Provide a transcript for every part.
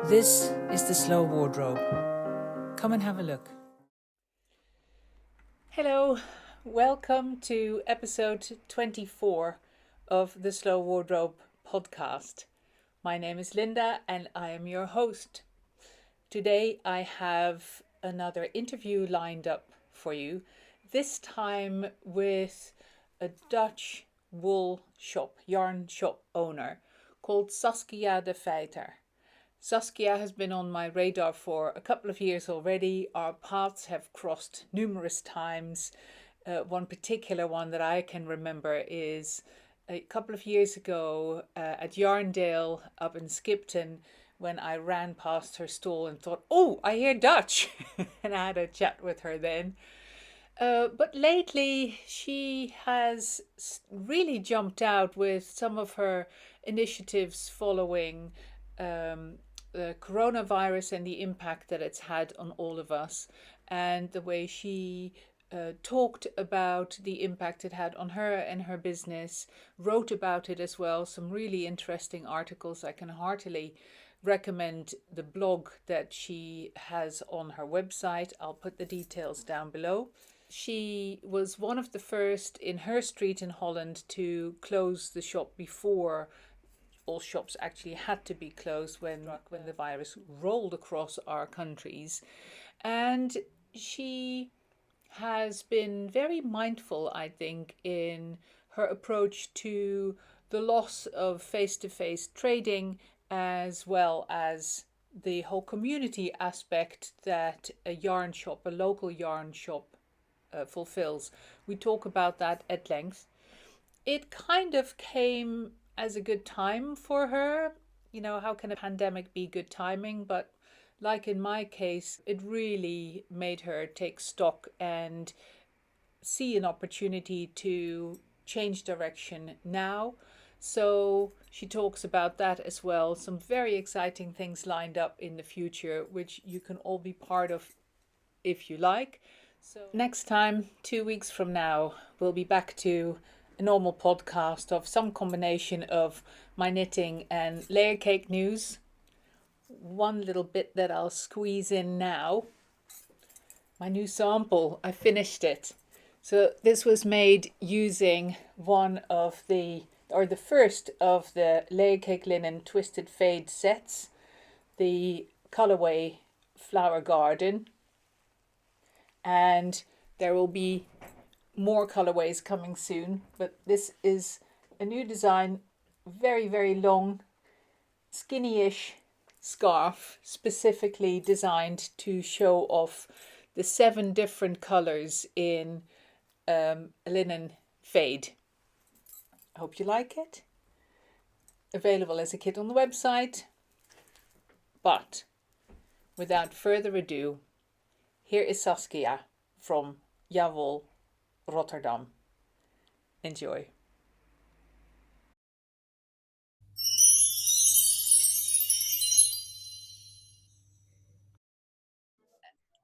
This is the Slow Wardrobe. Come and have a look. Hello, welcome to episode 24 of the Slow Wardrobe podcast. My name is Linda and I am your host. Today I have another interview lined up for you, this time with a Dutch wool shop, yarn shop owner called Saskia de Feijter. Saskia has been on my radar for a couple of years already. Our paths have crossed numerous times. One particular one that I can remember is a couple of years ago at Yarndale up in Skipton, when I ran past her stall and thought, oh, I hear Dutch. And I had a chat with her then. But lately she has really jumped out with some of her initiatives following the coronavirus and the impact that it's had on all of us, and the way she talked about the impact it had on her and her business, wrote about it as well, some really interesting articles. I can heartily recommend the blog that she has on her website. I'll put the details down below. She was one of the first in her street in Holland to close the shop before all shops actually had to be closed when the virus rolled across our countries. And she has been very mindful, I think, in her approach to the loss of face-to-face trading, as well as the whole community aspect that a yarn shop, a local yarn shop, fulfills. We talk about that at length. It kind of came as a good time for her. You know, how can a pandemic be good timing? But like in my case, it really made her take stock and see an opportunity to change direction now. So she talks about that as well. Some very exciting things lined up in the future, which you can all be part of if you like. So next time, 2 weeks from now, we'll be back to a normal podcast of some combination of my knitting and layer cake news. One little bit that I'll squeeze in now. My new sample, I finished it. So this was made using the first of the layer cake linen twisted fade sets, the colorway Flower Garden. And there will be more colorways coming soon, but this is a new design, very, very long, skinny-ish scarf, specifically designed to show off the 7 different colors in a linen fade. I hope you like it. Available as a kit on the website. But without further ado, here is Saskia from Wol Rotterdam. Enjoy.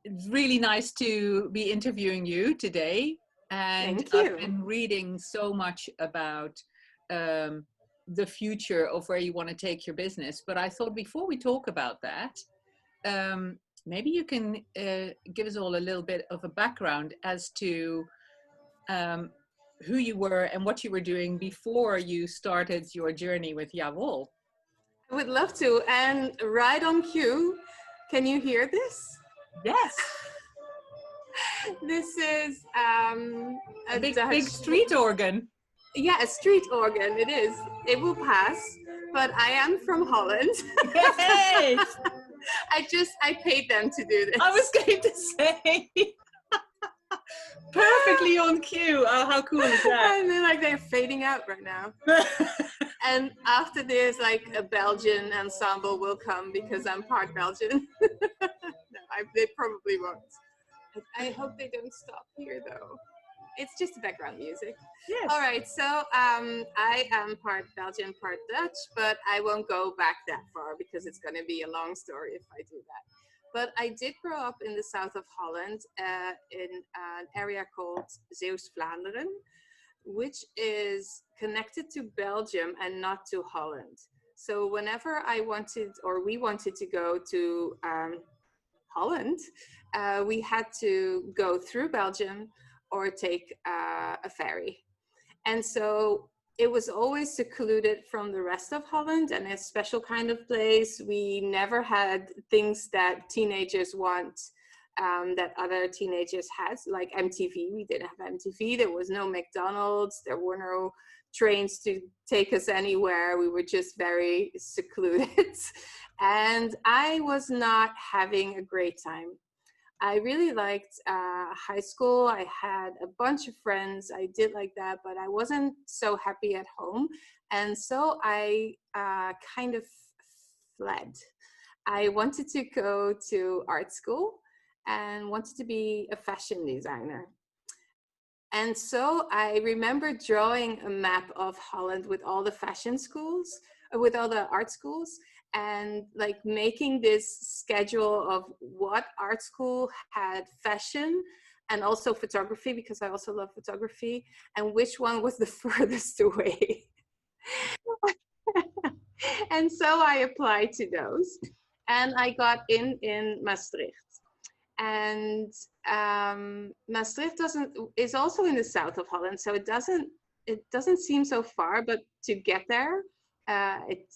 It's really nice to be interviewing you today. And Thank you. I've been reading so much about the future of where you want to take your business. But I thought before we talk about that, maybe you can give us all a little bit of a background as to who you were and what you were doing before you started your journey with Wol. I would love to. And right on cue, can you hear this? Yes. This is A big, Dutch, big street organ. Yeah, a street organ. It is. It will pass. But I am from Holland. Yay! I paid them to do this. I was going to say. Perfectly on cue. Oh, how cool is that? And then they're fading out right now. And after this, a Belgian ensemble will come because I'm part Belgian. They probably won't. I hope they don't stop here though. It's just background music. Yes. All right, so I am part Belgian, part Dutch, but I won't go back that far because it's going to be a long story if I do that. But I did grow up in the south of Holland in an area called Zeeuws-Vlaanderen, which is connected to Belgium and not to Holland. So whenever I wanted, or we wanted to go to Holland, we had to go through Belgium or take a ferry. And so it was always secluded from the rest of Holland and a special kind of place. We never had things that teenagers want, that other teenagers had, like MTV. We didn't have MTV. There was no McDonald's. There were no trains to take us anywhere. We were just very secluded. And I was not having a great time. I really liked high school. I had a bunch of friends. I did like that, but I wasn't so happy at home. And so I kind of fled. I wanted to go to art school and wanted to be a fashion designer. And so I remember drawing a map of Holland with all the fashion schools, with all the art schools, and like making this schedule of what art school had fashion and also photography, because I also love photography, and which one was the furthest away. And so I applied to those, and I got in Maastricht. And Maastricht is also in the south of Holland, so it doesn't seem so far. But to get there,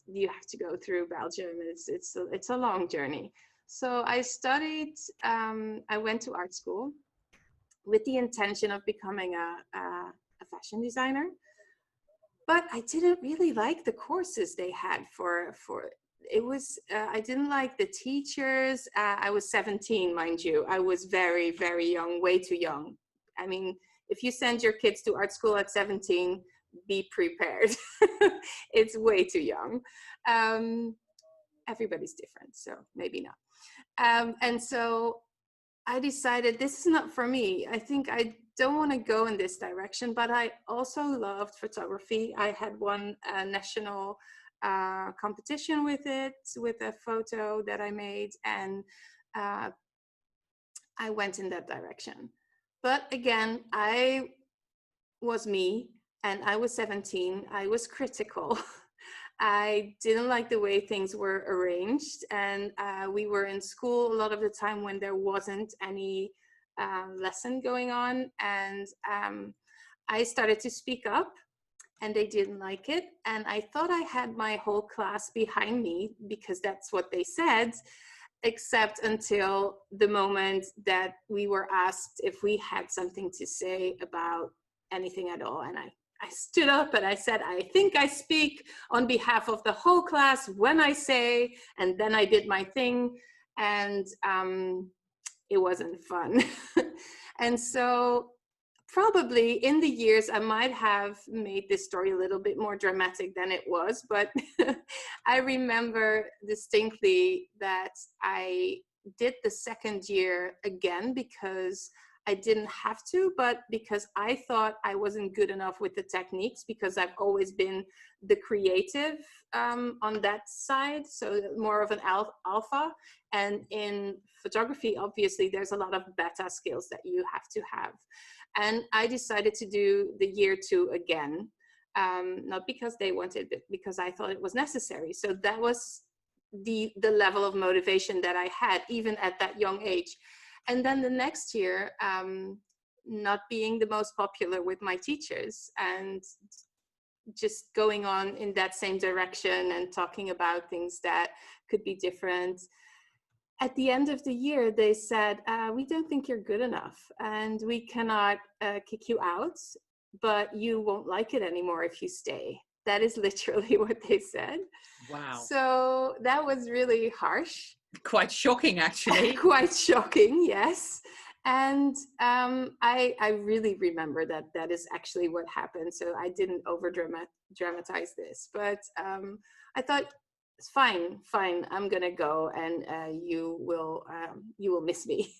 you have to go through Belgium. It's a long journey. So I studied. I went to art school with the intention of becoming a fashion designer, but I didn't really like the courses they had for it was I didn't like the teachers. I was 17, mind you. I was very, very young, way too young. I mean, if you send your kids to art school at 17, be prepared. It's way too young. Everybody's different, so maybe not. And so I decided this is not for me. I think I don't want to go in this direction, but I also loved photography. I had won a national competition with it, with a photo that I made, and I went in that direction. But again, I was me, and I was 17. I was critical. I didn't like the way things were arranged, and we were in school a lot of the time when there wasn't any lesson going on, and I started to speak up, and they didn't like it. And I thought I had my whole class behind me because that's what they said, except until the moment that we were asked if we had something to say about anything at all. And I stood up and I said, I think I speak on behalf of the whole class when I say, and then I did my thing, and it wasn't fun. And so probably in the years, I might have made this story a little bit more dramatic than it was, but I remember distinctly that I did the second year again because I didn't have to, but because I thought I wasn't good enough with the techniques, because I've always been the creative on that side, so more of an alpha. And in photography, obviously, there's a lot of beta skills that you have to have. And I decided to do the year 2 again, not because they wanted it, because I thought it was necessary. So that was the level of motivation that I had, even at that young age. And then the next year, not being the most popular with my teachers and just going on in that same direction and talking about things that could be different. At the end of the year, they said, we don't think you're good enough and we cannot kick you out, but you won't like it anymore if you stay. That is literally what they said. Wow. So that was really harsh. Quite shocking, actually. Quite shocking, yes. And I really remember that is actually what happened. So I didn't dramatize this, but I thought, it's fine, I'm gonna go, and you will miss me.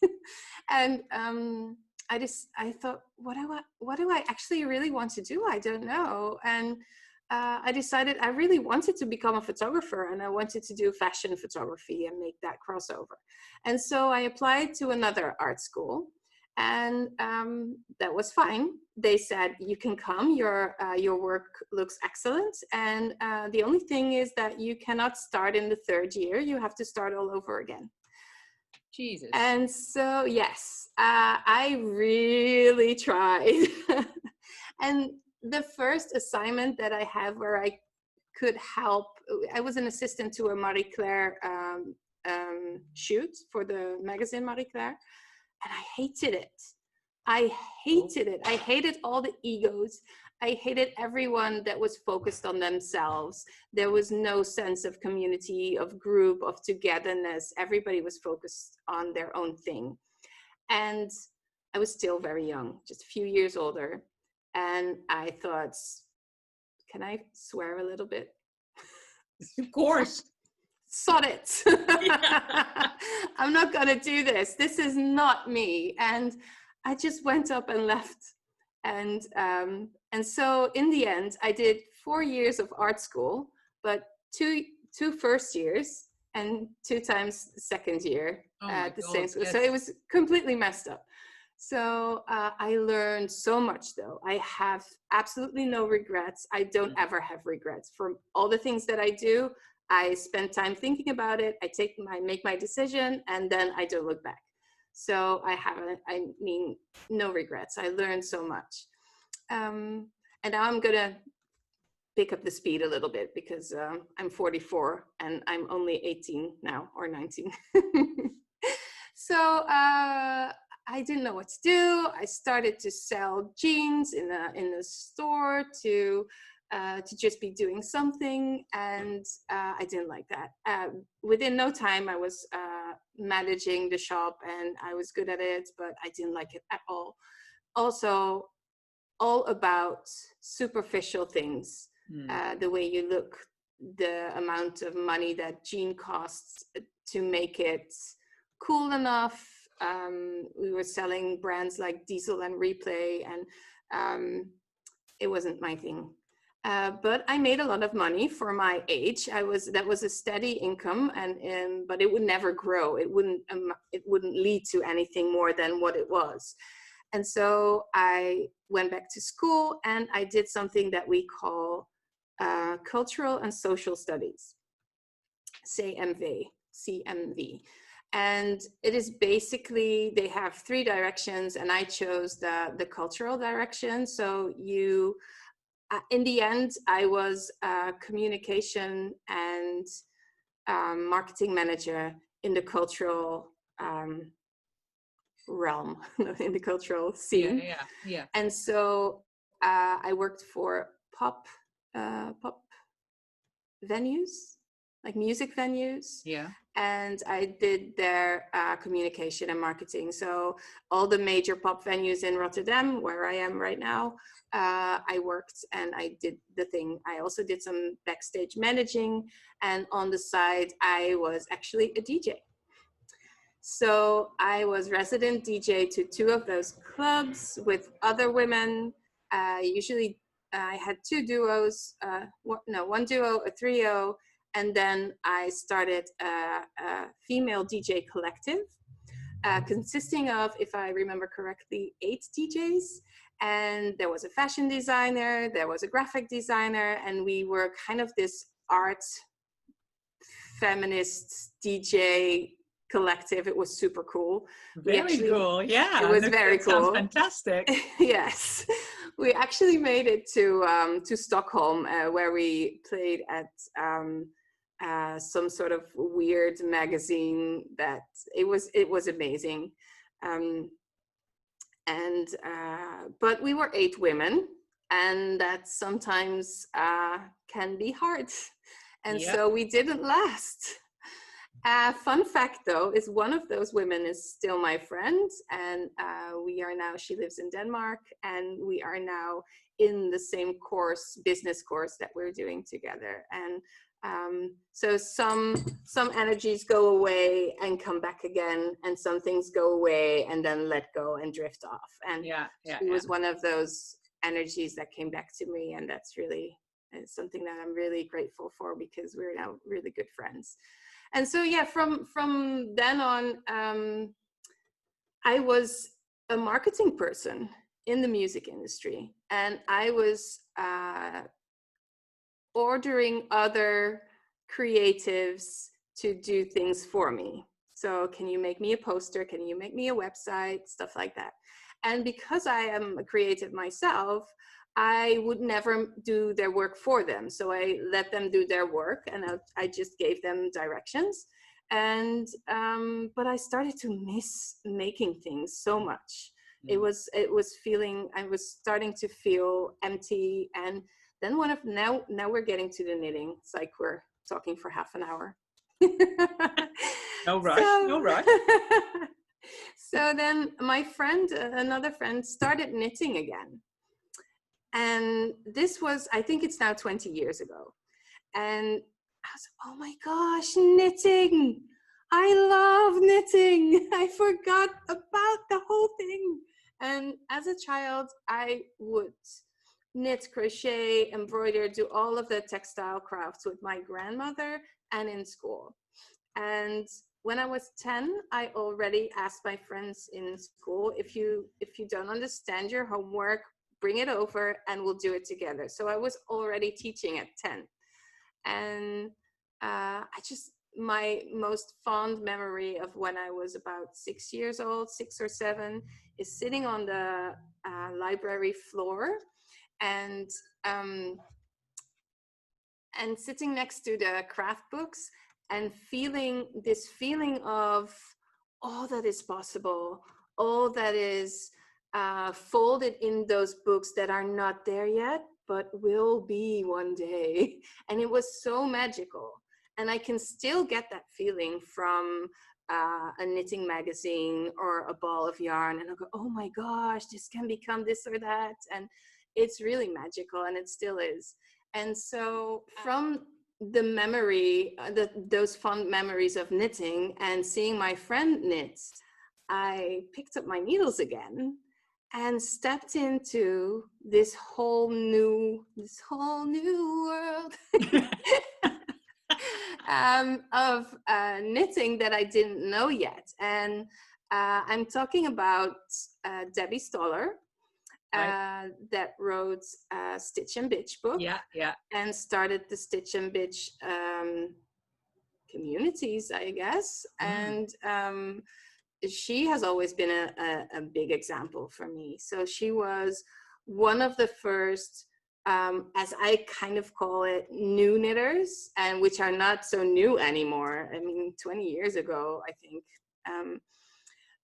And I thought, what do I actually really want to do? I don't know. And I decided I really wanted to become a photographer, and I wanted to do fashion photography and make that crossover. And so I applied to another art school, And that was fine. They said, you can come, your work looks excellent. And the only thing is that you cannot start in the third year. You have to start all over again. Jesus. And so, yes, I really tried. And the first assignment that I had where I could help, I was an assistant to a Marie Claire shoot for the magazine Marie Claire, and I hated it. I hated it. I hated all the egos. I hated everyone that was focused on themselves. There was no sense of community, of group, of togetherness. Everybody was focused on their own thing. And I was still very young, just a few years older. And I thought, can I swear a little bit? Of course. Sod it. I'm not going to do this. This is not me. And I just went up and left. And so in the end, I did 4 years of art school, but two first years and 2 times second year at the same school. Yes. So it was completely messed up. So I learned so much, though. I have absolutely no regrets. I don't ever have regrets for all the things that I do. I spend time thinking about it. I make my decision, and then I don't look back. So I mean, no regrets. I learned so much. And now I'm going to pick up the speed a little bit because I'm 44 and I'm only 18 now, or 19. So I didn't know what to do. I started to sell jeans in a store to just be doing something, and I didn't like that. Within no time, I was managing the shop, and I was good at it, but I didn't like it at all. Also, all about superficial things, the way you look, the amount of money that jean costs to make it cool enough. We were selling brands like Diesel and Replay, and it wasn't my thing. But I made a lot of money for my age. That was a steady income, but it would never grow. It wouldn't lead to anything more than what it was. And so I went back to school, and I did something that we call cultural and social studies, CMV. And it is basically, they have 3 directions, and I chose the cultural direction. So in the end, I was a communication and marketing manager in the cultural realm, in the cultural scene. Yeah. And so I worked for pop venues, like music venues. Yeah. And I did their communication and marketing. So all the major pop venues in Rotterdam, where I am right now, I worked and I did the thing. I also did some backstage managing, and on the side, I was actually a DJ. So I was resident DJ to 2 of those clubs with other women. Usually I had 2 duos, 1 duo, a trio, and then I started a female DJ collective consisting of, if I remember correctly, 8 DJs. And there was a fashion designer, there was a graphic designer, and we were kind of this art feminist DJ collective. It was super cool. Very cool. Yeah, it was very cool. Sounds fantastic. Yes, we actually made it to Stockholm, where we played at some sort of weird magazine. That it was amazing, but we were 8 women, and that sometimes can be hard. And so we didn't last. Fun fact, though, is one of those women is still my friend, and she lives in Denmark, and we are now in the same business course that we're doing together. And so some energies go away and come back again, and some things go away and then let go and drift off. And she was one of those energies that came back to me, and that's really something that I'm really grateful for, because we're now really good friends. And so from then on, I was a marketing person in the music industry, and I was ordering other creatives to do things for me. So can you make me a poster? Can you make me a website? Stuff like that. And because I am a creative myself, I would never do their work for them. So I let them do their work, and I just gave them directions. And but I started to miss making things so much. It was feeling, I was starting to feel empty. And then now we're getting to the knitting. It's like we're talking for half an hour. No rush, no rush. So then my friend, another friend, started knitting again. And this was, I think it's now 20 years ago. And I was, oh my gosh, knitting. I love knitting. I forgot about the whole thing. And as a child, I would knit, crochet, embroider, do all of the textile crafts with my grandmother and in school. And when I was 10, I already asked my friends in school, if you don't understand your homework, bring it over and we'll do it together. So I was already teaching at 10. And my most fond memory of when I was about 6 years old, 6 or 7, is sitting on the library floor and sitting next to the craft books and feeling this feeling of all that is possible, all that is folded in those books that are not there yet, but will be one day. And it was so magical. And I can still get that feeling from a knitting magazine or a ball of yarn. And I'll go, oh my gosh, this can become this or that. And it's really magical, and it still is. And so from the memory, those fond memories of knitting and seeing my friend knit, I picked up my needles again and stepped into this whole new world of knitting that I didn't know yet. And I'm talking about Debbie Stoller, that wrote Stitch and Bitch book, and started the Stitch and Bitch communities, I guess. And she has always been a big example for me. So she was one of the first, as I kind of call it, new knitters, and which are not so new anymore. I mean, 20 years ago, I think.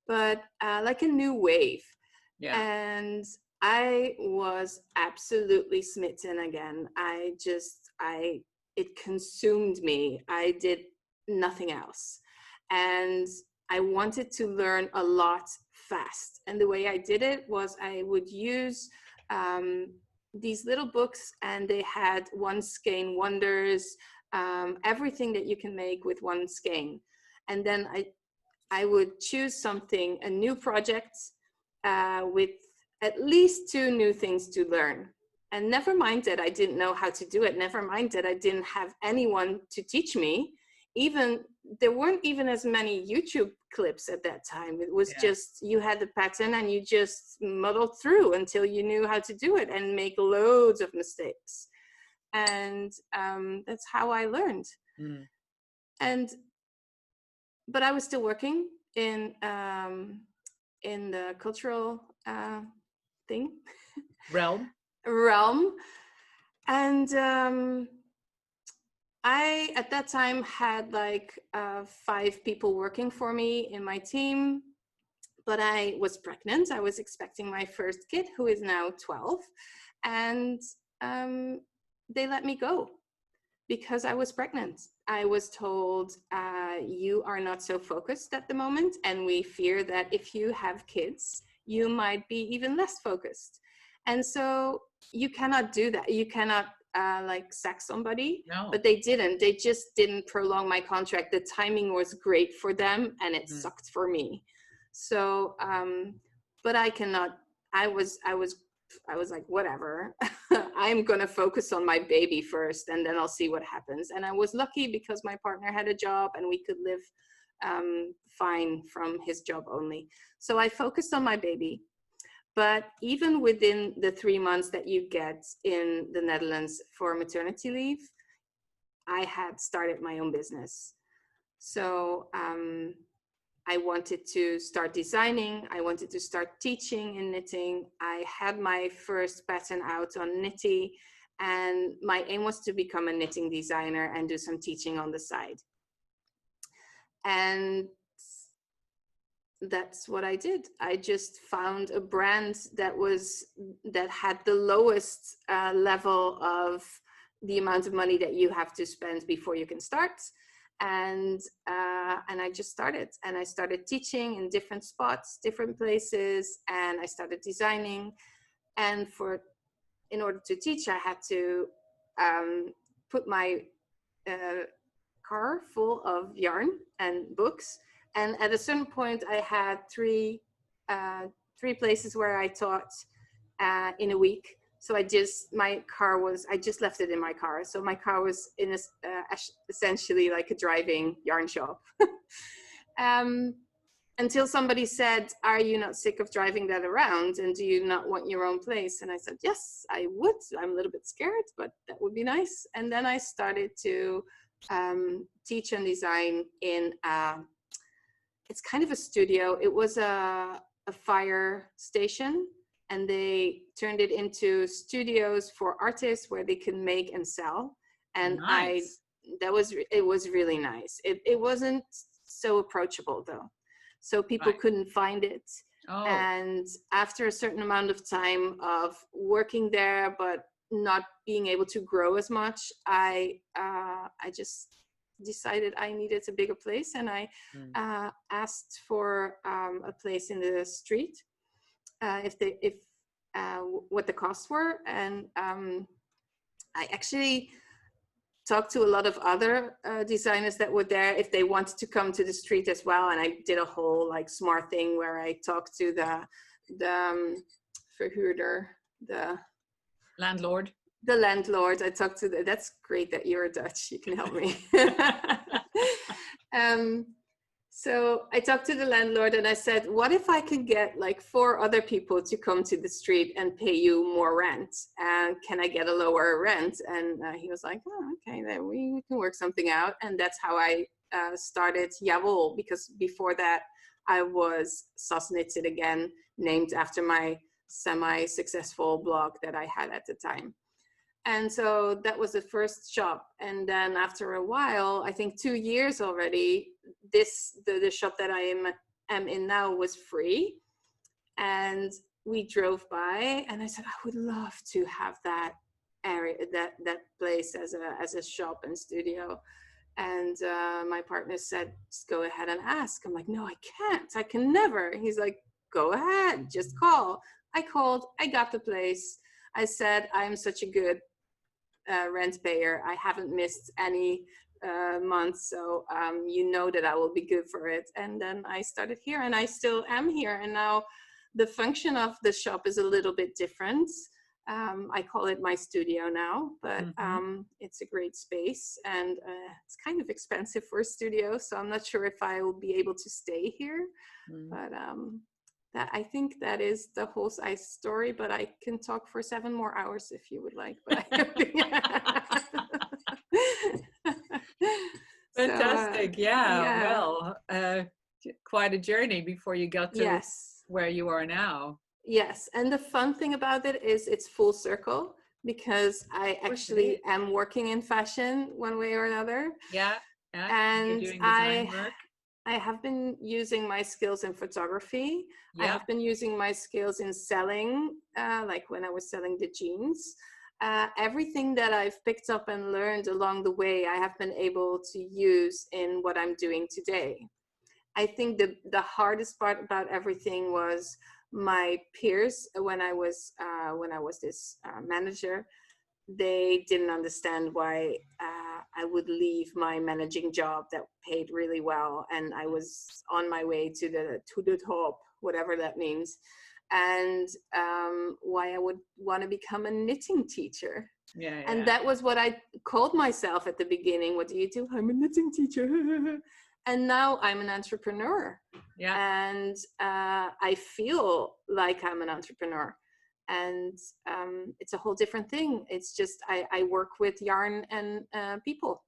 But like a new wave. And I was absolutely smitten again. It consumed me. I did nothing else. And I wanted to learn a lot fast. And the way I did it was I would use these little books, and they had one skein wonders, everything that you can make with one skein. And then I would choose something, a new project with at least 2 new things to learn. And never mind that I didn't know how to do it. Never mind that I didn't have anyone to teach me. Even there weren't even as many YouTube clips at that time. It was just, you had the pattern and you just muddled through until you knew how to do it and make loads of mistakes. And that's how I learned. But I was still working in the cultural realm. And I, at that time, had like 5 people working for me in my team, but I was pregnant. I was expecting my first kid, who is now 12, and they let me go because I was pregnant. I was told, you are not so focused at the moment, and we fear that if you have kids, you might be even less focused. And so you cannot do that. You cannot like sack somebody. No. But they didn't. They just didn't prolong my contract. The timing was great for them, and it sucked for me. So, but I cannot. I was like, whatever. I'm gonna focus on my baby first, and then I'll see what happens. And I was lucky because my partner had a job, and we could live fine from his job only. So I focused on my baby. But even within the 3 months that you get in the Netherlands for maternity leave, I had started my own business. So I wanted to start designing. I wanted to start teaching in knitting. I had my first pattern out on Knitty, and my aim was to become a knitting designer and do some teaching on the side. And that's what I did. I just found a brand that had the lowest level of the amount of money that you have to spend before you can start. And I just started, and I started teaching in different spots, different places, and I started designing. And in order to teach, I had to put my car full of yarn and books. And at a certain point, I had three places where I taught in a week. So I just left it in my car. So my car was in essentially like a driving yarn shop. Until somebody said, "Are you not sick of driving that around? And do you not want your own place?" And I said, "Yes, I would. I'm a little bit scared, but that would be nice." And then I started to teach and design in it's kind of a studio. It was a fire station, and they turned it into studios for artists where they can make and sell. And Nice. it was really nice. It wasn't so approachable though, so people couldn't find it. Oh. And after a certain amount of time of working there but not being able to grow as much, I just decided I needed a bigger place, and I asked for a place in the street, what the costs were. And I actually talked to a lot of other designers that were there if they wanted to come to the street as well. And I did a whole like smart thing where I talked to the verhuurder, the landlord. I talked to that's great that you're Dutch, you can help me. So I talked to the landlord and I said, what if I could get like 4 other people to come to the street and pay you more rent? And can I get a lower rent? And he was like, oh, okay, then we can work something out. And that's how I started Wol, because before that I was Sas Knits It Again, named after my semi-successful blog that I had at the time. And so that was the first shop. And then after a while, I think 2 years already, the shop that I am in now was free. And we drove by and I said, I would love to have that area, that place as a shop and studio. And my partner said, just go ahead and ask. I'm like, no, I can't. I can never. He's like, go ahead, just call. I called, I got the place. I said, I'm such a good rent payer. I haven't missed any months, so you know that I will be good for it. And then I started here, and I still am here. And now the function of the shop is a little bit different. I call it my studio now, but it's a great space, and it's kind of expensive for a studio, so I'm not sure if I will be able to stay here. But I think that is the whole story, but I can talk for 7 more hours if you would like. But Fantastic. Well, quite a journey before you got to where you are now. Yes, and the fun thing about it is it's full circle, because I actually am working in fashion one way or another. And you're doing design work. I have been using my skills in photography. I have been using my skills in selling, like when I was selling the jeans. Everything that I've picked up and learned along the way, I have been able to use in what I'm doing today. I think the hardest part about everything was my peers when I was this manager. They didn't understand why I would leave my managing job that paid really well, and I was on my way to the top, whatever that means, and why I would want to become a knitting teacher. And that was what I called myself at the beginning. What do you do? I'm a knitting teacher. And now I'm an entrepreneur. Yeah. And I feel like I'm an entrepreneur. And it's a whole different thing. It's just I work with yarn and people.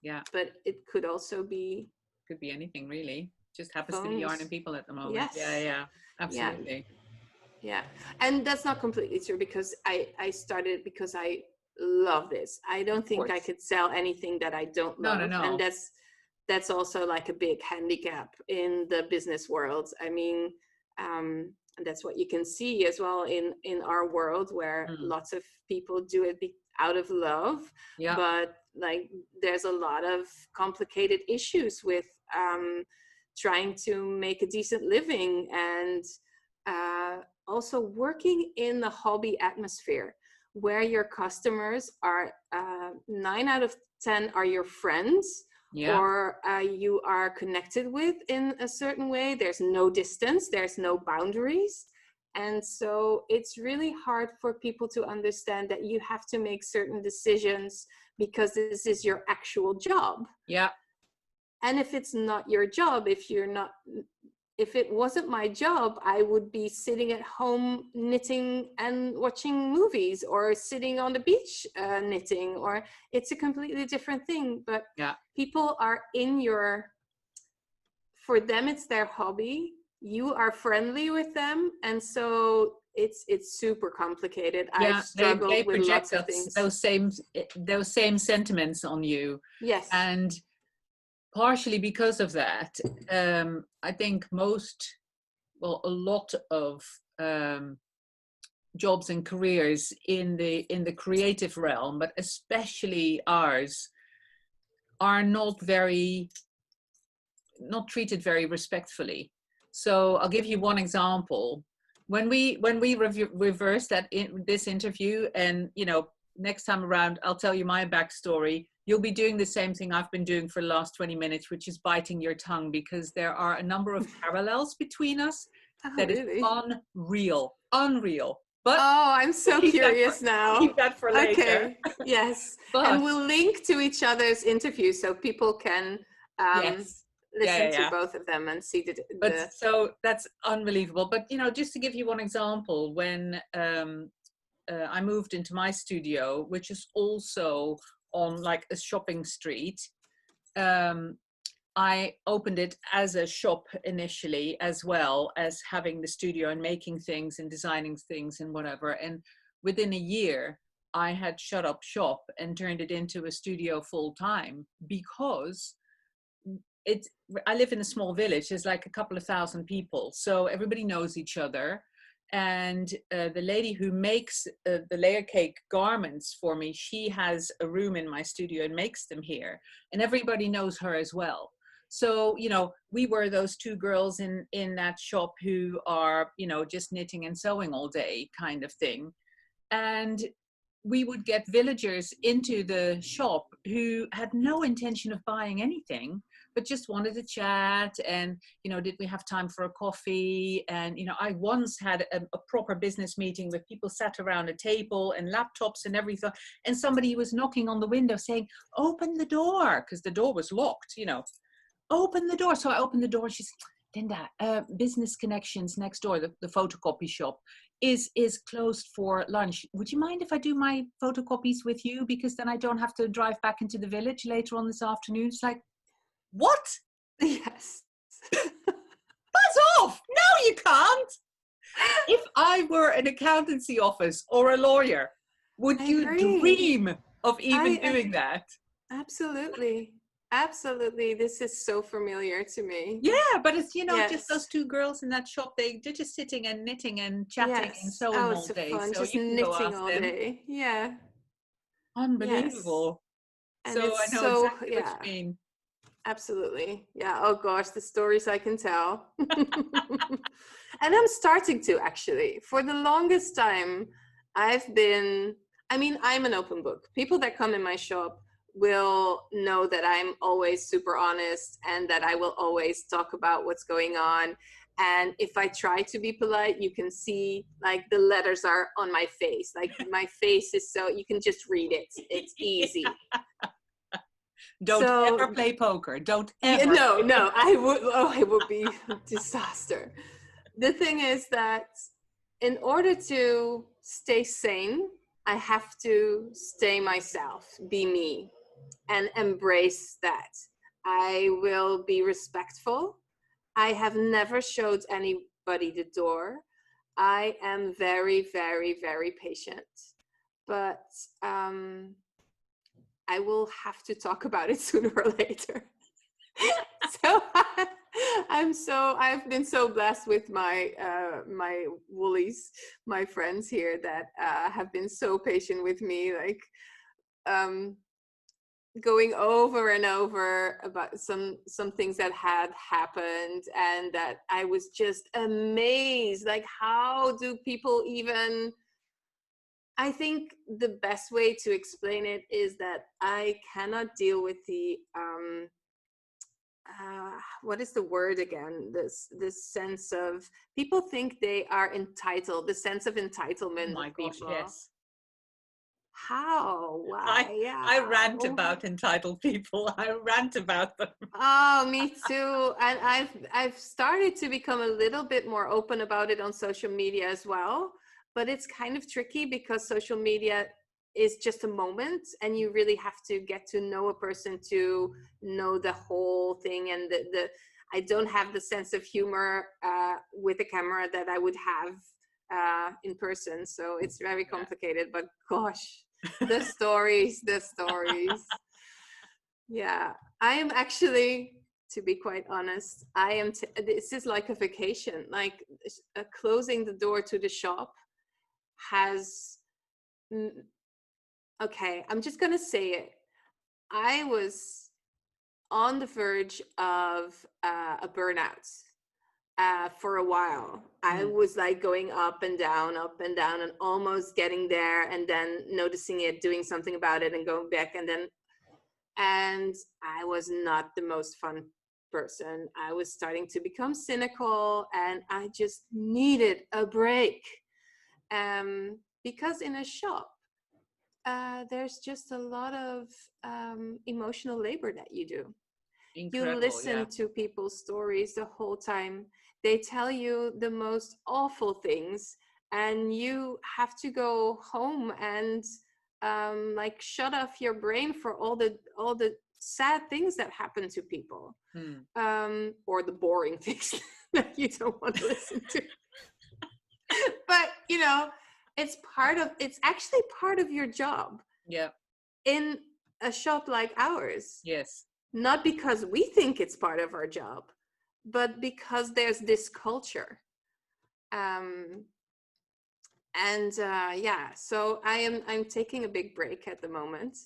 Yeah. But it could also be... Could be anything, really. Just happens to be phones. yarn and people at the moment. Yes. Yeah. Absolutely. Yeah. And that's not completely true, because I started because I love this. I don't think I could sell anything that I don't love. No. And that's also like a big handicap in the business world. I mean, and that's what you can see as well in our world, where lots of people do it out of love. Yeah. But like, there's a lot of complicated issues with trying to make a decent living, and also working in the hobby atmosphere, where your customers are 9 out of 10 are your friends, or you are connected with in a certain way. There's no distance, there's no boundaries. And so it's really hard for people to understand that you have to make certain decisions because this is your actual job. Yeah. And if it's not your job, if it wasn't my job, I would be sitting at home knitting and watching movies, or sitting on the beach knitting, or it's a completely different thing. But people are for them, it's their hobby. You are friendly with them. And so it's super complicated. I've struggled they with project lots of things. those same sentiments on you. Yes. And partially because of that, I think a lot of jobs and careers in the creative realm, but especially ours, are not treated very respectfully. So I'll give you one example. When we reverse this interview, and next time around, I'll tell you my backstory. You'll be doing the same thing I've been doing for the last 20 minutes, which is biting your tongue, because there are a number of parallels between us that is unreal. But I'm so curious now. Keep that for later. Okay. Yes. And we'll link to each other's interviews so people can listen to both of them and see So that's unbelievable. But just to give you one example, when I moved into my studio, which is also on like a shopping street, I opened it as a shop initially, as well as having the studio and making things and designing things and whatever. And within a year, I had shut up shop and turned it into a studio full time, because I live in a small village. There's like a couple of thousand people, so everybody knows each other. And the lady who makes the layer cake garments for me, she has a room in my studio and makes them here, and everybody knows her as well. So we were those two girls in that shop who are just knitting and sewing all day, kind of thing. And we would get villagers into the shop who had no intention of buying anything, but just wanted to chat. And, did we have time for a coffee? And, I once had a proper business meeting with people sat around a table and laptops and everything. And somebody was knocking on the window saying, open the door, because the door was locked, open the door. So I opened the door. She's, Linda, Business Connections next door, the photocopy shop, is closed for lunch. Would you mind if I do my photocopies with you? Because then I don't have to drive back into the village later on this afternoon. It's like, what? Yes. Buzz off. No, you can't. If I were an accountancy office or a lawyer, would you dream of even doing that? Absolutely. Absolutely. This is so familiar to me. Yeah, but it's, just those two girls in that shop. They're just sitting and knitting and chatting and sewing all day. Fun. So just you can knitting go all day. Yeah. Unbelievable. Yes. So I know exactly what you mean. Absolutely. Yeah. Oh gosh, the stories I can tell. And I'm starting to, actually. For the longest time, I'm an open book. People that come in my shop will know that I'm always super honest, and that I will always talk about what's going on. And if I try to be polite, you can see like the letters are on my face. Like my face is so, you can just read it. It's easy. Don't ever So play poker. Don't yeah, ever. no, I would. Oh, it would be a disaster. The thing is that in order to stay sane, I have to stay myself, be me, and embrace that. I will be respectful. I have never showed anybody the door. I am very, very, very patient. But I will have to talk about it sooner or later. So I've been so blessed with my woolies, my friends here that have been so patient with me, like going over and over about some things that had happened, and that I was just amazed, like how do people even. I think the best way to explain it is that I cannot deal with the what is the word again? This sense of people think they are entitled, the sense of Oh entitlement of my gosh, people. yes. How? I Why? I rant Yeah. about entitled people. I rant about them. Oh, me too. And I've started to become a little bit more open about it on social media as well. But it's kind of tricky because social media is just a moment, and you really have to get to know a person to know the whole thing. And the I don't have the sense of humor with a camera that I would have in person. So it's very complicated. But gosh, the stories, the stories. Yeah, I am actually, to be quite honest, this is like a vacation. Like closing the door to the shop has, mm, okay, I'm just gonna say it. I was on the verge of a burnout for a while. I was like going up and down, and almost getting there, and then noticing it, doing something about it, and going back, and I was not the most fun person. I was starting to become cynical, and I just needed a break. Because in a shop, there's just a lot of emotional labor that you do. You Incredible, yeah. listen to people's stories the whole time. They tell you the most awful things, and you have to go home and like shut off your brain for all the sad things that happen to people, or the boring things that you don't want to listen to. But it's actually part of your job Yeah. in a shop like ours. Yes. Not because we think it's part of our job, but because there's this culture. Um, yeah, so I'm taking a big break at the moment,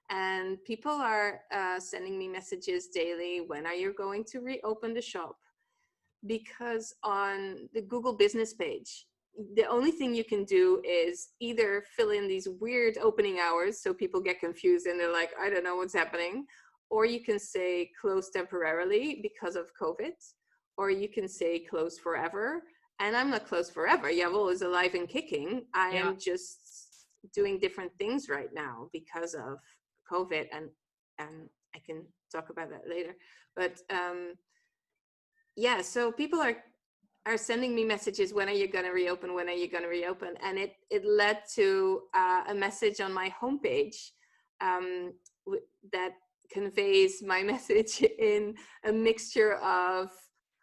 and people are sending me messages daily. When are you going to reopen the shop? Because on the Google business page, the only thing you can do is either fill in these weird opening hours so people get confused and they're like, I don't know what's happening, or you can say close temporarily because of COVID, or you can say close forever. And I'm not closed forever. Wol is alive and kicking. I am just doing different things right now because of COVID, and I can talk about that later. But yeah, so people are sending me messages, when are you going to reopen, when are you going to reopen? And it led to a message on my homepage that conveys my message in a mixture of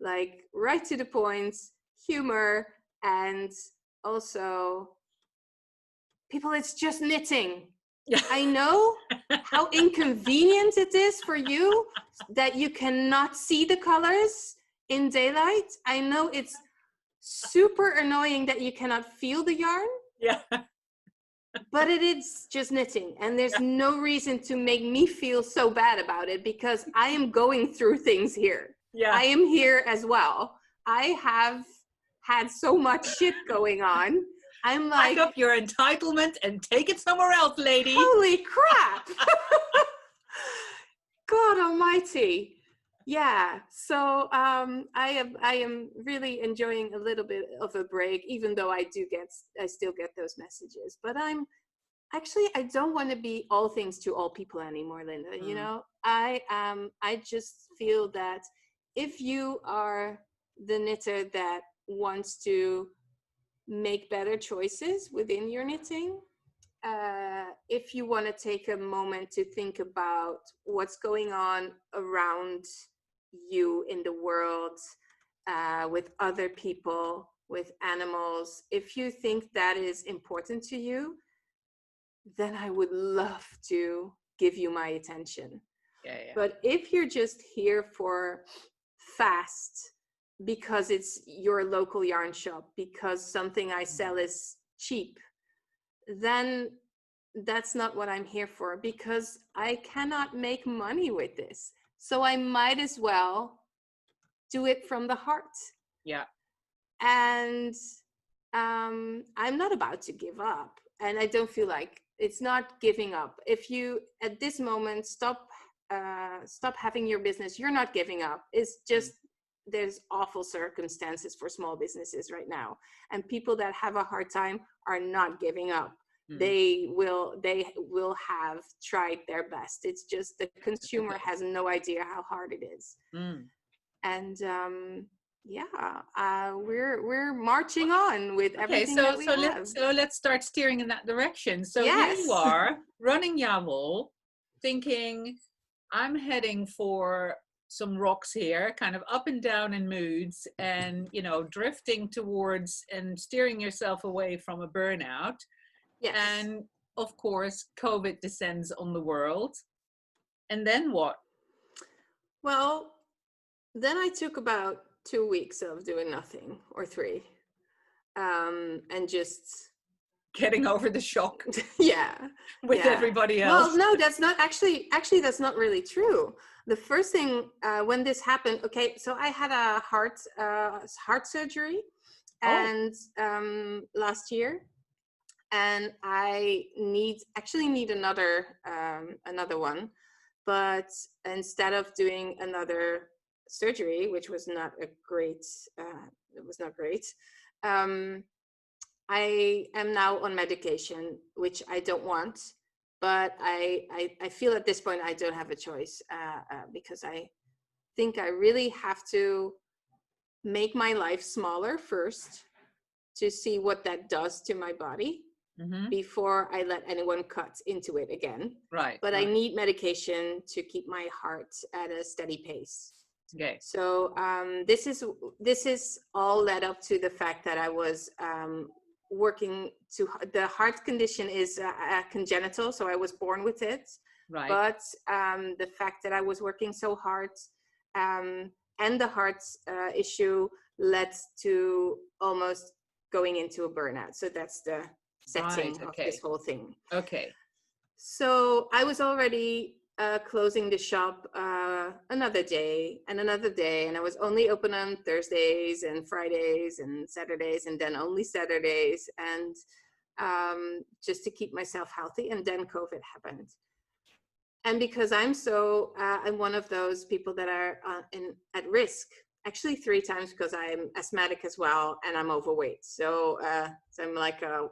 like right to the point, humor, and also people, it's just knitting. I know how inconvenient it is for you that you cannot see the colors in daylight. I know it's super annoying that you cannot feel the yarn. Yeah. But it is just knitting, and there's no reason to make me feel so bad about it, because I am going through things here. Yeah. I am here as well. I have had so much shit going on. I'm like, pack up your entitlement and take it somewhere else, lady. Holy crap. God almighty. Yeah, so I am really enjoying a little bit of a break, even though I still get those messages. But actually, I don't want to be all things to all people anymore, Linda. You Mm. know, I just feel that if you are the knitter that wants to make better choices within your knitting, if you want to take a moment to think about what's going on around you in the world, with other people, with animals, if you think that is important to you, then I would love to give you my attention. Yeah, yeah. But if you're just here for fast, because it's your local yarn shop, because something I sell is cheap, then that's not what I'm here for, because I cannot make money with this. So I might as well do it from the heart. Yeah. And I'm not about to give up. And I don't feel like it's not giving up. If you, at this moment, stop having your business, you're not giving up. It's just, there's awful circumstances for small businesses right now. And people that have a hard time are not giving up. They will have tried their best. It's just the consumer has no idea how hard it is. And we're marching on with everything that we have. Let's start steering in that direction. So Yes. here you are running Wol, thinking I'm heading for some rocks here, kind of up and down in moods, and drifting towards and steering yourself away from a burnout. Yes. And of course, COVID descends on the world. And then what? Well, then I took about 2 weeks of doing nothing, or 3, and just getting over the shock. Yeah. With everybody else. Well, no, that's not actually that's not really true. The first thing when this happened, okay, so I had a heart surgery, and last year, and I need another one, but instead of doing another surgery, which was not a great, it was not great. I am now on medication, which I don't want, but I feel at this point I don't have a choice, because I think I really have to make my life smaller first to see what that does to my body before I let anyone cut into it again. Right. But I need medication to keep my heart at a steady pace. Okay. So this is all led up to the fact that I was working to, the heart condition is congenital, so I was born with it. Right. But the fact that I was working so hard, and the heart issue led to almost going into a burnout. So that's the setting of this whole thing. Okay. So I was already closing the shop another day and another day, and I was only open on Thursdays and Fridays and Saturdays, and then only Saturdays, and just to keep myself healthy. And then COVID happened, and because I'm one of those people that are at risk, actually 3 times, because I'm asthmatic as well, and I'm overweight. So I'm like a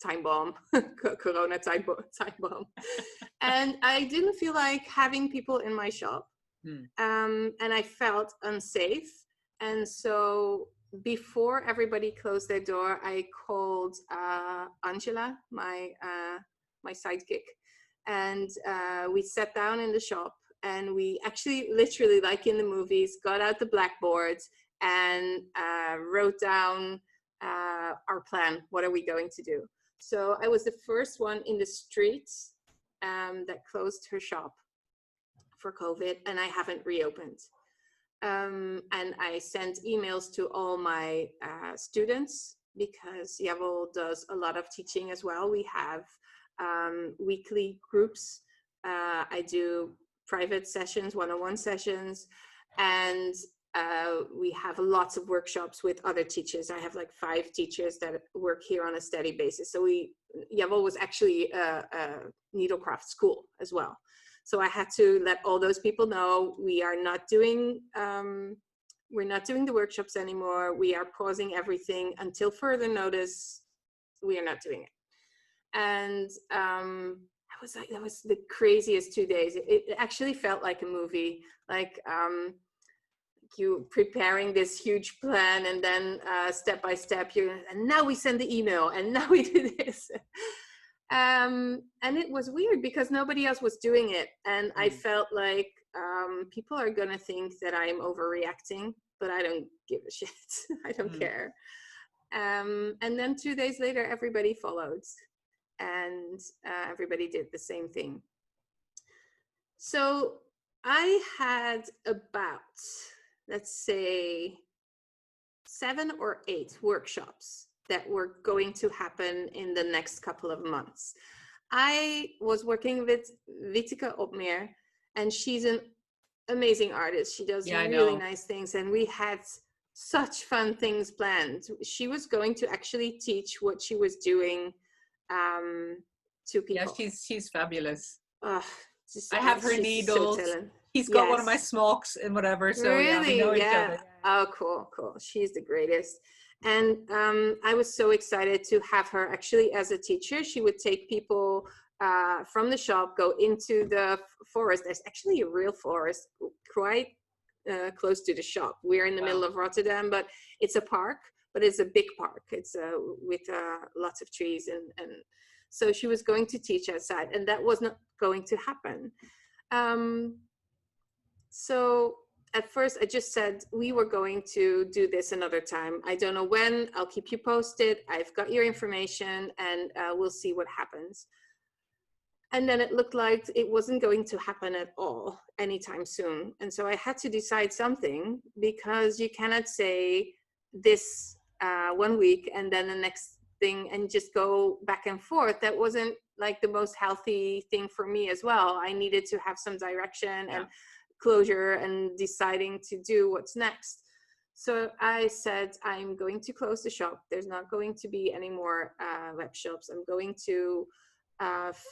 time bomb, Corona time bomb. And I didn't feel like having people in my shop. And I felt unsafe. And so before everybody closed their door, I called Angela, my sidekick, and we sat down in the shop, and we actually literally, like in the movies, got out the blackboards and wrote down our plan. What are we going to do? So I was the first one in the streets that closed her shop for COVID, and I haven't reopened. And I sent emails to all my students, because Wol does a lot of teaching as well. We have weekly groups. I do private sessions, one-on-one sessions, and we have lots of workshops with other teachers. I have like 5 teachers that work here on a steady basis. So Wol was actually a needlecraft school as well. So I had to let all those people know we're not doing the workshops anymore. We are pausing everything until further notice. We are not doing it. And I was like, that was the craziest 2 days. It actually felt like a movie, like you preparing this huge plan, and then step by step and now we send the email, and now we do this. And it was weird because nobody else was doing it, and I felt like people are gonna think that I'm overreacting, but I don't give a shit. I don't care. And then 2 days later, everybody followed, and everybody did the same thing. So I had about, let's say, 7 or 8 workshops that were going to happen in the next couple of months. I was working with Wittike Opmeer, and she's an amazing artist. She does really nice things, and we had such fun things planned. She was going to actually teach what she was doing to people. Yeah, she's fabulous. Just, I have her needles. So He's got one of my smocks and whatever. So really? Yeah, we know each other. Oh, cool. She's the greatest. And I was so excited to have her actually as a teacher. She would take people from the shop, go into the forest. There's actually a real forest quite close to the shop. We're in the middle of Rotterdam, but it's a park, but it's a big park. It's with lots of trees. And so she was going to teach outside, and that was not going to happen. So at first I just said, we were going to do this another time. I don't know when. I'll keep you posted. I've got your information, and we'll see what happens. And then it looked like it wasn't going to happen at all anytime soon. And so I had to decide something, because you cannot say this 1 week and then the next thing and just go back and forth. That wasn't like the most healthy thing for me as well. I needed to have some direction and closure and deciding to do what's next. So I said, I'm going to close the shop. There's not going to be any more web shops. I'm going to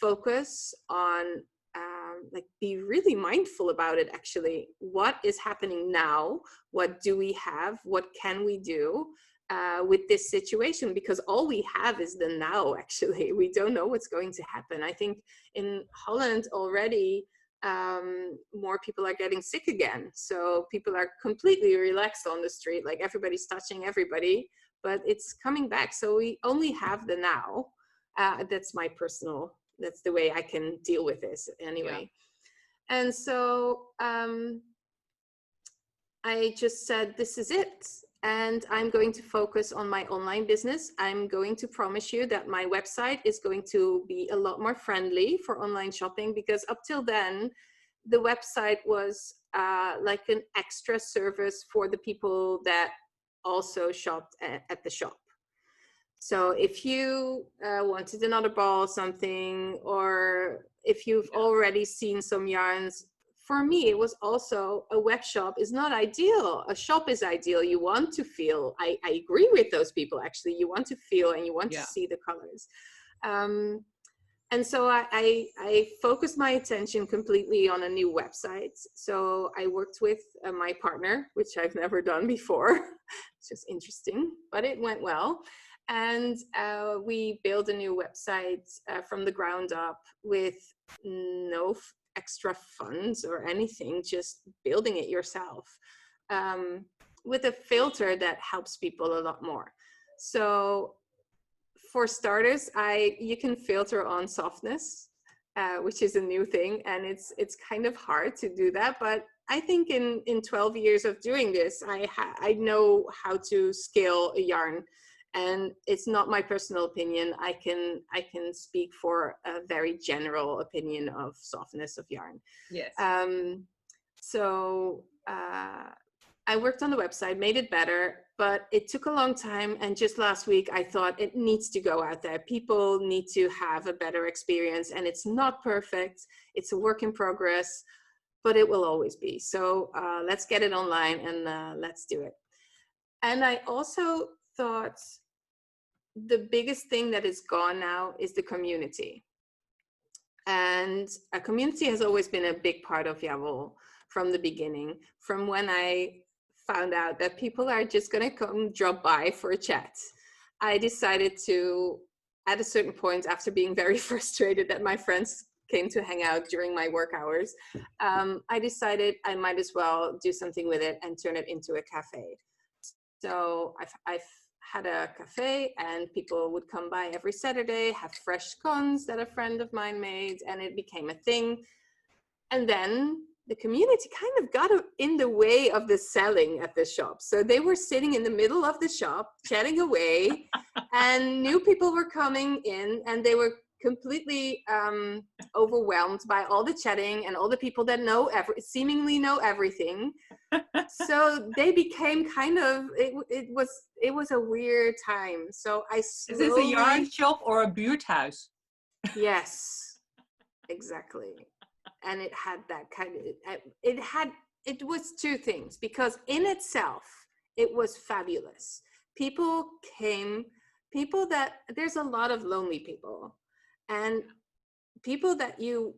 focus on like be really mindful about it. Actually, what is happening now? What do we have? What can we do with this situation? Because all we have is the now. Actually, we don't know what's going to happen. I think in Holland already, more people are getting sick again. So people are completely relaxed on the street, like everybody's touching everybody, but it's coming back. So we only have the now. That's that's the way I can deal with this anyway. And so I just said, this is it. And I'm going to focus on my online business. I'm going to promise you that my website is going to be a lot more friendly for online shopping, because up till then, the website was like an extra service for the people that also shopped at the shop. So if you wanted another ball, something, or if you've already seen some yarns, for me, it was also a web shop is not ideal. A shop is ideal. You want to feel, I agree with those people, actually. You want to feel and you want to see the colors. And so I focused my attention completely on a new website. So I worked with my partner, which I've never done before. It's just interesting, but it went well. And we built a new website from the ground up with no extra funds or anything, just building it yourself with a filter that helps people a lot more. So for starters, you can filter on softness, which is a new thing, and it's kind of hard to do that. But I think in 12 years of doing this, I know how to scale a yarn, and it's not my personal opinion. I can speak for a very general opinion of softness of yarn. Yes. So I worked on the website, made it better, but it took a long time. And just last week, I thought it needs to go out there. People need to have a better experience, and it's not perfect. It's a work in progress, but it will always be. So let's get it online and let's do it. And I also thought the biggest thing that is gone now is the community. And a community has always been a big part of Wol from the beginning, from when I found out that people are just going to come drop by for a chat. I decided to at a certain point, after being very frustrated that my friends came to hang out during my work hours, I decided I might as well do something with it and turn it into a cafe. So I've had a cafe, and people would come by every Saturday, have fresh scones that a friend of mine made, and it became a thing. And then the community kind of got in the way of the selling at the shop. So they were sitting in the middle of the shop, chatting away, and new people were coming in, and they were completely overwhelmed by all the chatting and all the people that seemingly know everything. So they became kind of, it was a weird time. So I slowly... Is this a yard shop or a buurthuis? Yes, exactly. And it had that kind of, it was two things, because in itself, it was fabulous. People came, there's a lot of lonely people, and people that you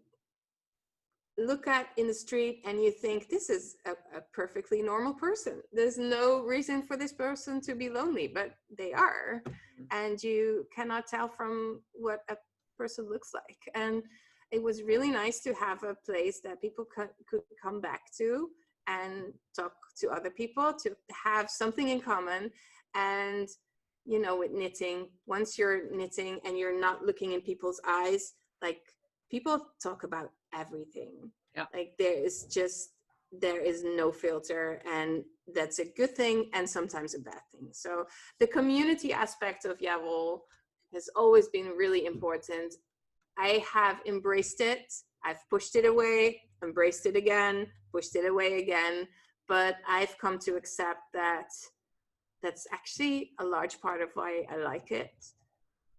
look at in the street and you think, this is a perfectly normal person. There's no reason for this person to be lonely, but they are. And you cannot tell from what a person looks like. And it was really nice to have a place that people could come back to and talk to other people, to have something in common. And, you know, with knitting, once you're knitting and you're not looking in people's eyes, like, people talk about everything. Yeah. Like, there is no filter, and that's a good thing and sometimes a bad thing. So the community aspect of Wol has always been really important. I have embraced it. I've pushed it away, embraced it again, pushed it away again. But I've come to accept that that's actually a large part of why I like it,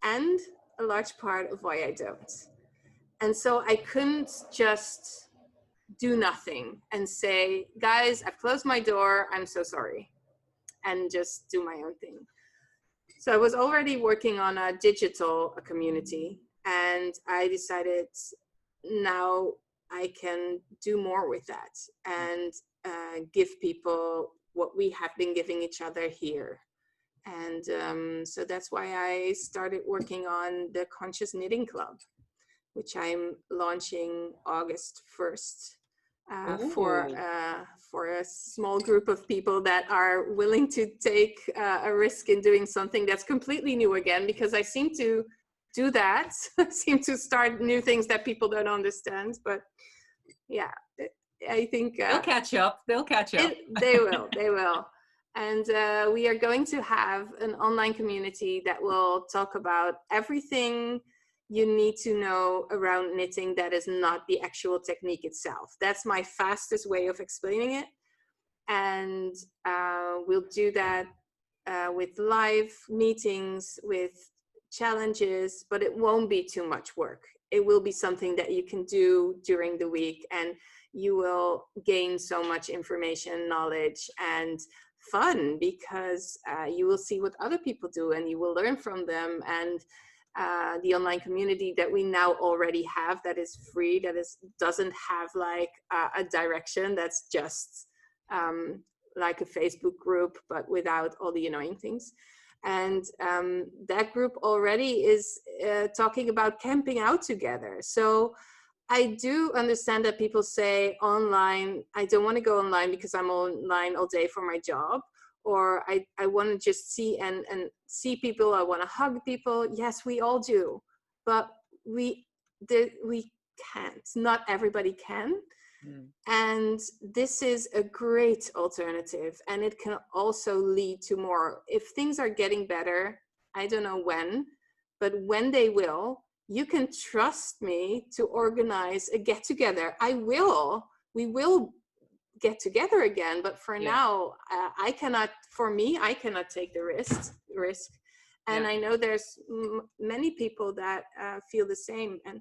and a large part of why I don't. And so I couldn't just do nothing and say, guys, I've closed my door, I'm so sorry, and just do my own thing. So I was already working on a digital community, and I decided now I can do more with that and give people what we have been giving each other here. And so that's why I started working on the Conscious Knitting Club, which I'm launching August 1st for a small group of people that are willing to take a risk in doing something that's completely new again, because I seem to do that. I seem to start new things that people don't understand. But yeah, I think they'll catch up. They'll catch up. They will. They will. And we are going to have an online community that will talk about everything you need to know around knitting that is not the actual technique itself. That's my fastest way of explaining it. And we'll do that with live meetings, with challenges, but it won't be too much work. It will be something that you can do during the week, and you will gain so much information, knowledge, and fun, because you will see what other people do and you will learn from them. And the online community that we now already have, that is free, that doesn't have like a direction, that's just like a Facebook group, but without all the annoying things. And that group already is talking about camping out together. So I do understand that people say online, I don't want to go online because I'm online all day for my job, or I want to just see and see people, I want to hug people. Yes, we all do, but we can't. Not everybody can. And this is a great alternative, and it can also lead to more. If things are getting better, I don't know when, but when they will, you can trust me to organize a get together. We will get together again, but for now, I cannot take the risk. And I know there's many people that feel the same. And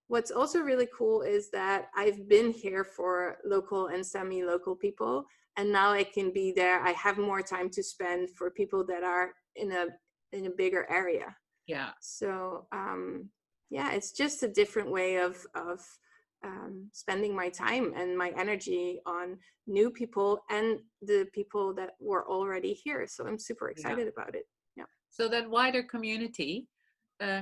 what's also really cool is that I've been here for local and semi-local people, and now I can be there. I have more time to spend for people that are in a bigger area. Yeah. So it's just a different way of spending my time and my energy on new people and the people that were already here. So I'm super excited about it. Yeah. So that wider community,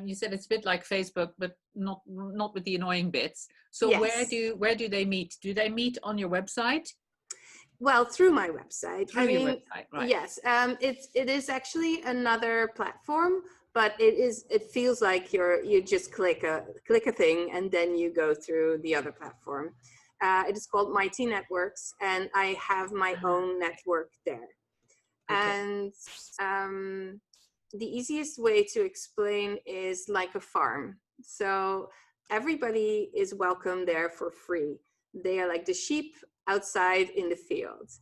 you said it's a bit like Facebook, but not with the annoying bits. So Yes. where do they meet? Do they meet on your website? Well, through my website. Through your website, right? Yes. It is actually another platform, but it feels like you just click a thing and then you go through the other platform. It is called Mighty Networks, and I have my own network there. Okay. And the easiest way to explain is like a farm. So everybody is welcome there for free. They are like the sheep outside in the fields.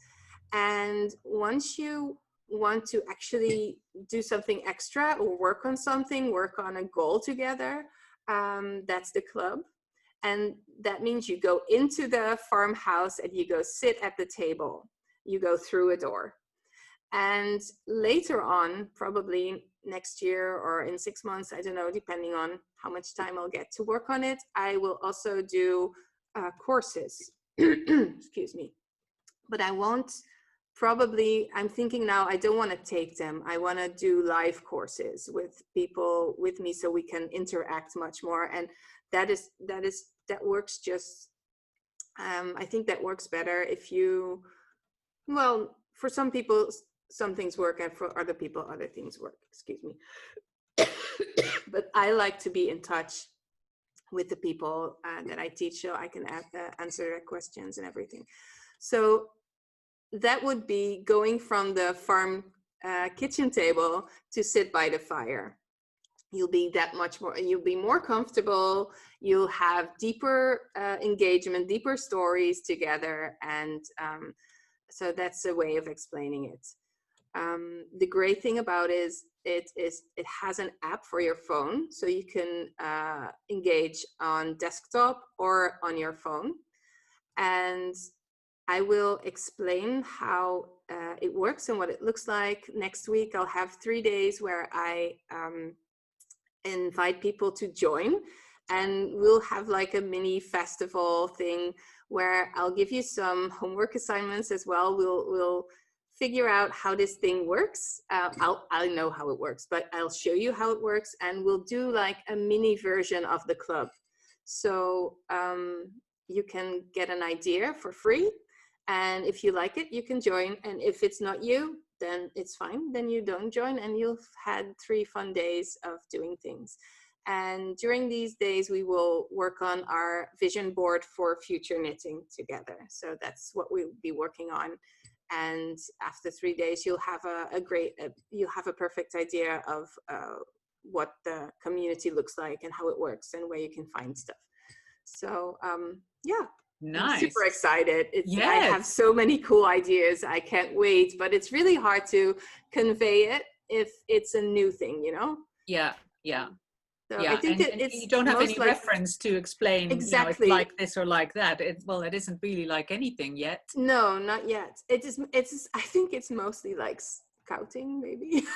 And once you want to actually do something extra or work on something, work on a goal together, that's the club. And that means you go into the farmhouse and you go sit at the table. You go through a door. And later on, probably next year or in 6 months, I don't know, depending on how much time I'll get to work on it, I will also do courses. Excuse me. But I won't probably, I'm thinking now, I don't want to take them. I want to do live courses with people with me so we can interact much more. And that works just, I think that works better if you, well, for some people, some things work, and for other people, other things work. Excuse me. But I like to be in touch with the people that I teach, so I can answer their questions and everything. So that would be going from the farm kitchen table to sit by the fire. You'll be you'll be more comfortable. You'll have deeper engagement, deeper stories together. And so that's a way of explaining it. The great thing about it is it has an app for your phone, so you can engage on desktop or on your phone. And I will explain how it works and what it looks like. Next week, I'll have 3 days where I invite people to join, and we'll have like a mini festival thing where I'll give you some homework assignments as well. We'll figure out how this thing works. I know how it works, but I'll show you how it works, and we'll do like a mini version of the club. So you can get an idea for free, and if you like it, you can join. And if it's not you, then it's fine. Then you don't join, and you've had 3 fun days of doing things. And during these days, we will work on our vision board for future knitting together. So that's what we'll be working on. And after 3 days, you'll have you'll have a perfect idea of what the community looks like and how it works and where you can find stuff. So yeah. Nice. I'm super excited. Yes. I have so many cool ideas. I can't wait, but it's really hard to convey it if it's a new thing, you know? Yeah, yeah. So yeah, I think and you don't have any reference to explain, exactly, you know, it's like this or like that. It isn't really like anything yet. No, not yet. It's I think it's mostly like scouting, maybe.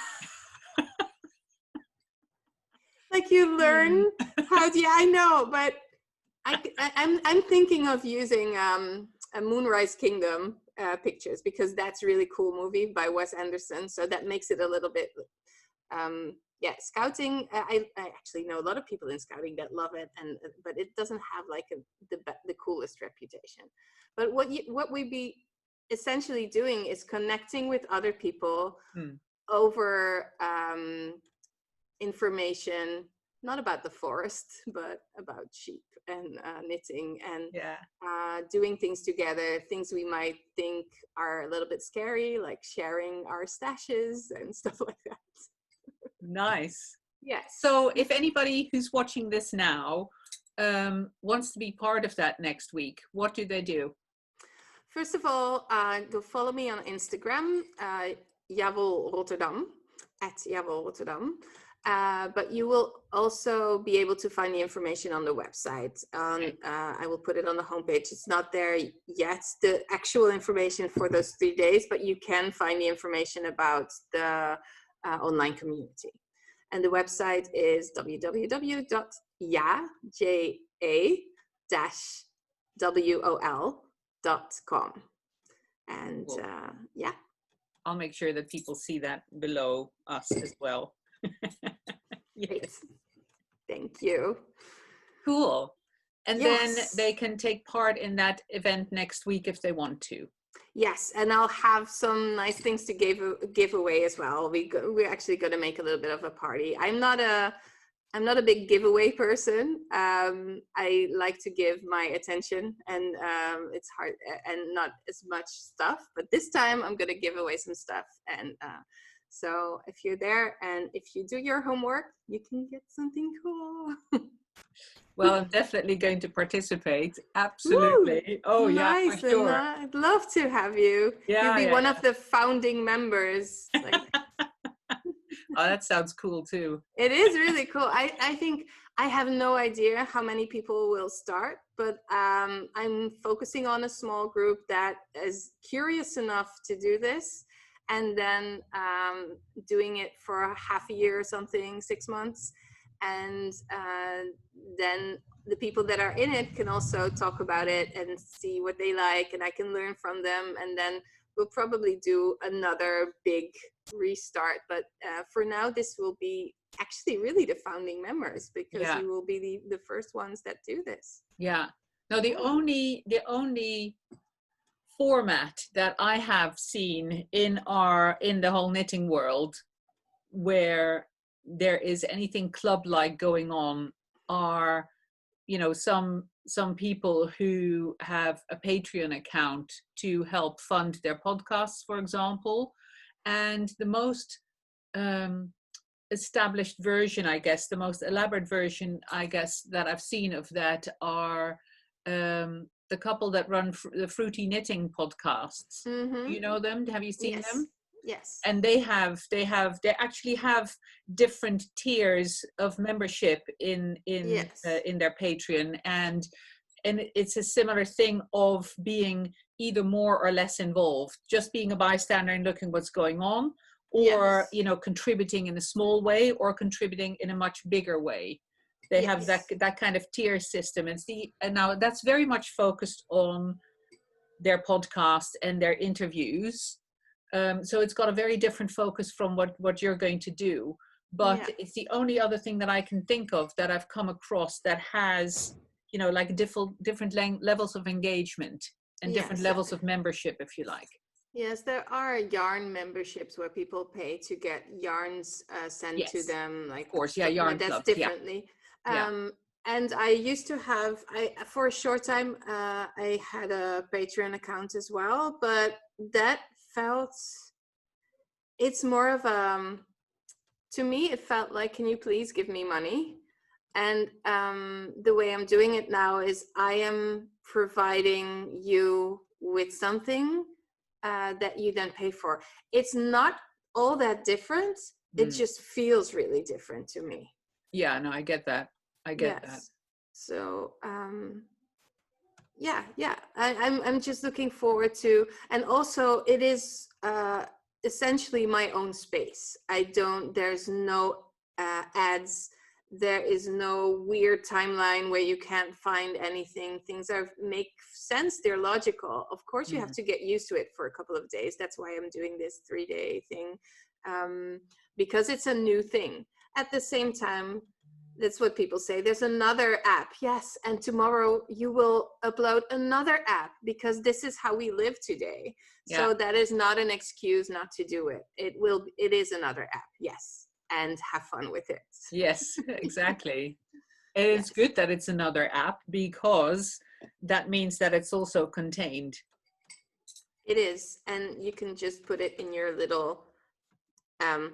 Like you learn how to, I know, but I'm thinking of using a Moonrise Kingdom pictures, because that's a really cool movie by Wes Anderson. So that makes it a little bit, scouting. I actually know a lot of people in scouting that love it, but it doesn't have like the coolest reputation. But what we be essentially doing is connecting with other people over information, not about the forest, but about sheep and knitting and doing things together, things we might think are a little bit scary, like sharing our stashes and stuff like that. Nice. Yes. So if anybody who's watching this now wants to be part of that next week, what do they do? First of all, go follow me on Instagram, Wol Rotterdam, @Wol Rotterdam. But you will also be able to find the information on the website. I will put it on the homepage. It's not there yet, the actual information for those 3 days, but you can find the information about the online community. And the website is www.ja-wol.com. And yeah. I'll make sure that people see that below us as well. Yes. Thank you. Cool. And then Yes. they can take part in that event next week if they want to. Yes, and I'll have some nice things to give away as well. We're actually going to make a little bit of a party. I'm not a big giveaway person. I like to give my attention, and it's hard and not as much stuff. But this time, I'm going to give away some stuff, and so if you're there and if you do your homework, you can get something cool. Well, I'm definitely going to participate. Woo! Absolutely. Oh yeah, for Nice, sure. Linda. I'd love to have you. You'll Yeah, be yeah, one yeah. of the founding members. Like, Oh, that sounds cool too. it is really cool. I think I have no idea how many people will start, but I'm focusing on a small group that is curious enough to do this, and then doing it for a half a year or something, 6 months. And then the people that are in it can also talk about it and see what they like, and I can learn from them. And then we'll probably do another big restart, but for now this will be actually really the founding members, because Yeah, you will be the first ones that do this. yeah. No, the Yeah. only format that I have seen in the whole knitting world where there is anything club like going on are, some people who have a Patreon account to help fund their podcasts, for example. And the most um, established version, I guess, the most elaborate version, I guess, that I've seen of that are the couple that run the Fruity Knitting podcasts. Do Mm-hmm. you know them? Have you seen Yes. them? Yes. And they actually have different tiers of membership Yes. in their Patreon, and it's a similar thing of being either more or less involved, just being a bystander and looking what's going on, or Yes. contributing in a small way or contributing in a much bigger way. They have Yes. that kind of tier system, and now that's very much focused on their podcast and their interviews. So it's got a very different focus from what you're going to do. But Yeah. it's the only other thing that I can think of that I've come across that has, like different levels of engagement and different Yes. levels of membership, if you like. Yes, there are yarn memberships where people pay to get yarns sent to Yes, them, of like course. Yeah, stuff, but yarn that's clubs. Yeah, differently. yeah. And I used to have, for a short time, I had a Patreon account as well, but that felt, it's more of to me, it felt like, can you please give me money? And the way I'm doing it now is I am providing you with something that you then pay for. It's not all that different. It Mm. just feels really different to me. Yeah, no, I get that. I get that. Yes. So yeah. I'm just looking forward to, and also it is essentially my own space. There's no ads. There is no weird timeline where you can't find anything. Things make sense. They're logical. Of course, you have Mm. to get used to it for a couple of days. That's why I'm doing this 3-day thing, because it's a new thing. At the same time, that's what people say. There's another app. Yes. And tomorrow you will upload another app, because this is how we live today. Yeah. So that is not an excuse not to do it. It is another app. Yes. And have fun with it. Yes, exactly. And it's Yes. good that it's another app, because that means that it's also contained. It is. And you can just put it in your little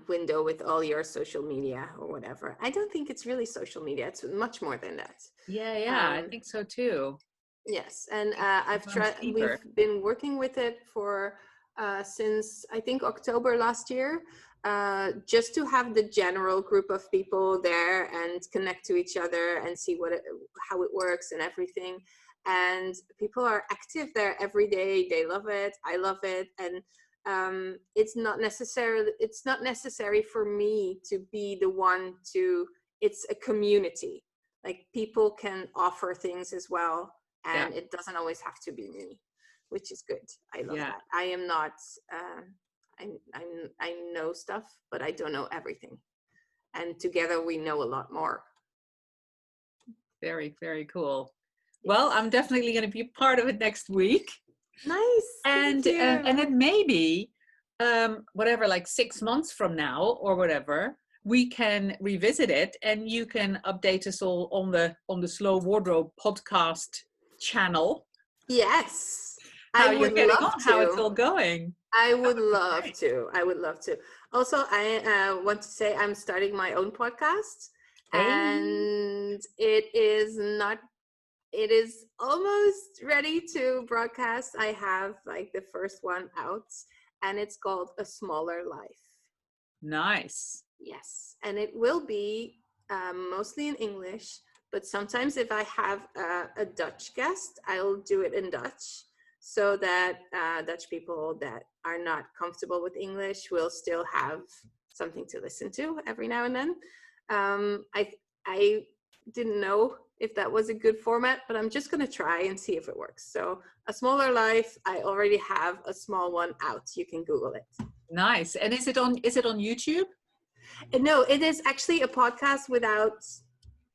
window with all your social media or whatever. I don't think it's really social media. It's much more than that. Yeah, I think so too. Yes, and It runs we've deeper. been working with it for since I think October last year, just to have the general group of people there and connect to each other and see how it works and everything. And people are active there every day. They love it. I love it, and it's not necessary for me to be the one to. It's a community. Like, people can offer things as well, Yeah, and it doesn't always have to be me, which is good. I love yeah. that. I am not I know stuff, but I don't know everything, and together we know a lot more. Very, very cool. Well, I'm definitely going to be part of it next week. Nice. And Thank you. and it may be whatever, like 6 months from now or whatever, we can revisit it, and you can update us all on the Slow Wardrobe podcast channel. Yes, How I you're would getting love on, how it's to. all going. I would love to. I would love to. Also, I want to say I'm starting my own podcast, Hey, and it is not. It is almost ready to broadcast. I have like the first one out, and it's called A Smaller Life. nice. Yes, and it will be mostly in English, but sometimes if I have a Dutch guest, I'll do it in Dutch so that Dutch people that are not comfortable with English will still have something to listen to every now and then. I didn't know if that was a good format, but I'm just going to try and see if it works. So A Smaller Life, I already have a small one out. You can Google it. Nice. And is it on YouTube? No, it is actually a podcast without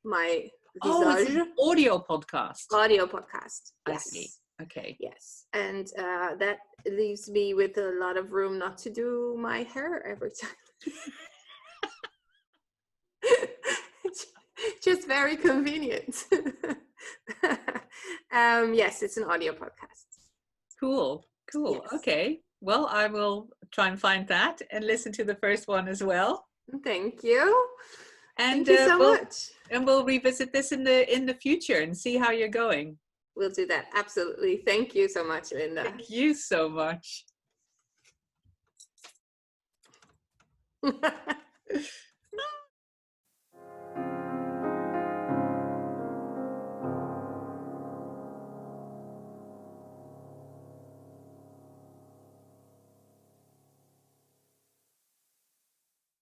my Oh, it's visage. an audio podcast. Audio podcast. I Yes. see. Okay. Yes. And that leaves me with a lot of room not to do my hair every time. Just very convenient. Yes, it's an audio podcast. Cool. Cool. Yes. Okay. Well, I will try and find that and listen to the first one as well. Thank you. And Thank you so much. And we'll revisit this in the future and see how you're going. We'll do that. Absolutely. Thank you so much, Linda. Thank you so much.